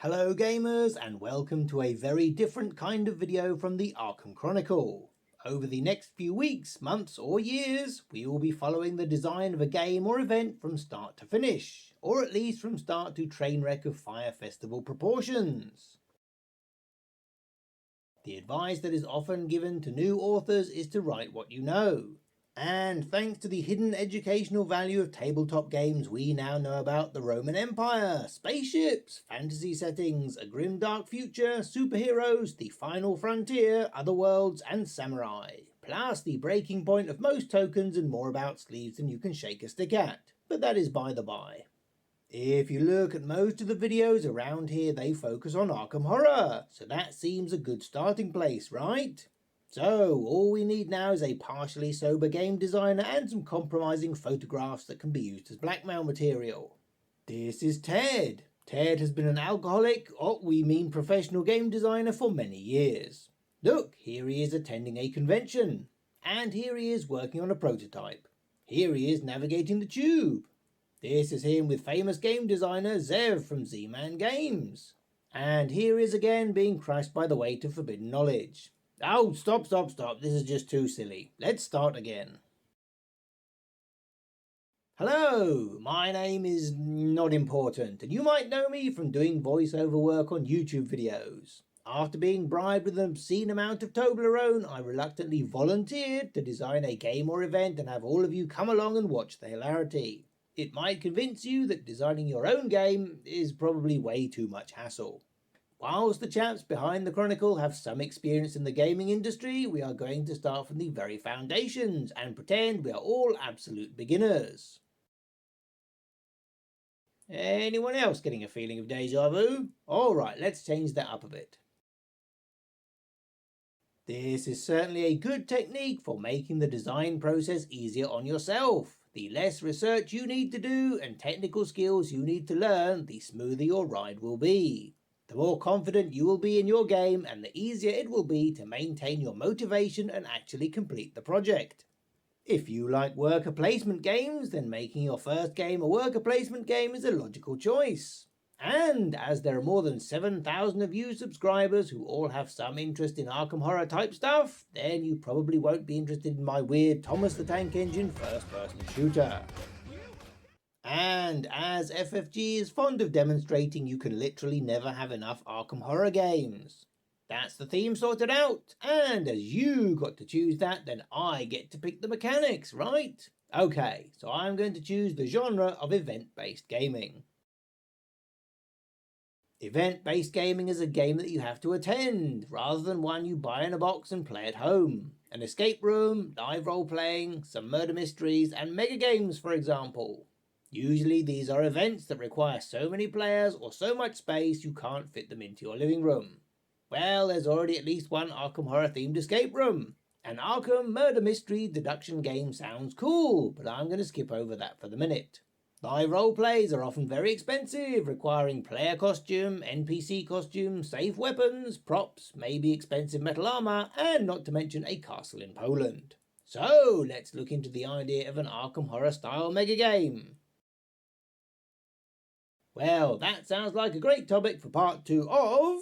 Hello gamers, and welcome to a very different kind of video from the Arkham Chronicle. Over the next few weeks, months or years, we will be following the design of a game or event from start to finish, or at least from start to train wreck of Fire Festival proportions. The advice that is often given to new authors is to write what you know. And thanks to the hidden educational value of tabletop games, we now know about the Roman Empire, spaceships, fantasy settings, a grim dark future, superheroes, the final frontier, other worlds, and samurai. Plus the breaking point of most tokens and more about sleeves than you can shake a stick at. But that is by the by. If you look at most of the videos around here, they focus on Arkham Horror, so that seems a good starting place, right? So, all we need now is a partially sober game designer and some compromising photographs that can be used as blackmail material. This is Ted. Ted has been an alcoholic, we mean professional game designer, for many years. Look, here he is attending a convention. And here he is working on a prototype. Here he is navigating the tube. This is him with famous game designer Zev from Z-Man Games. And here he is again being crushed by the weight of forbidden knowledge. Oh, stop. This is just too silly. Let's start again. Hello, my name is not important, and you might know me from doing voiceover work on YouTube videos. After being bribed with an obscene amount of Toblerone, I reluctantly volunteered to design a game or event and have all of you come along and watch the hilarity. It might convince you that designing your own game is probably way too much hassle. Whilst the chaps behind the Chronicle have some experience in the gaming industry, we are going to start from the very foundations and pretend we are all absolute beginners. Anyone else getting a feeling of deja vu? Alright, let's change that up a bit. This is certainly a good technique for making the design process easier on yourself. The less research you need to do and technical skills you need to learn, the smoother your ride will be. The more confident you will be in your game, and the easier it will be to maintain your motivation and actually complete the project. If you like worker placement games, then making your first game a worker placement game is a logical choice. And as there are more than 7,000 of you subscribers who all have some interest in Arkham Horror type stuff, then you probably won't be interested in my weird Thomas the Tank Engine first-person shooter. And as FFG is fond of demonstrating, you can literally never have enough Arkham Horror games. That's the theme sorted out, and as you got to choose that, then I get to pick the mechanics, right? Okay, so I'm going to choose the genre of event-based gaming. Event-based gaming is a game that you have to attend, rather than one you buy in a box and play at home. An escape room, live role-playing, some murder mysteries, and megagamers, for example. Usually these are events that require so many players or so much space you can't fit them into your living room. Well, there's already at least one Arkham Horror themed escape room. An Arkham murder mystery deduction game sounds cool, but I'm going to skip over that for the minute. Live roleplays are often very expensive, requiring player costume, NPC costume, safe weapons, props, maybe expensive metal armor, and not to mention a castle in Poland. So let's look into the idea of an Arkham Horror style mega game. Well, that sounds like a great topic for part 2 of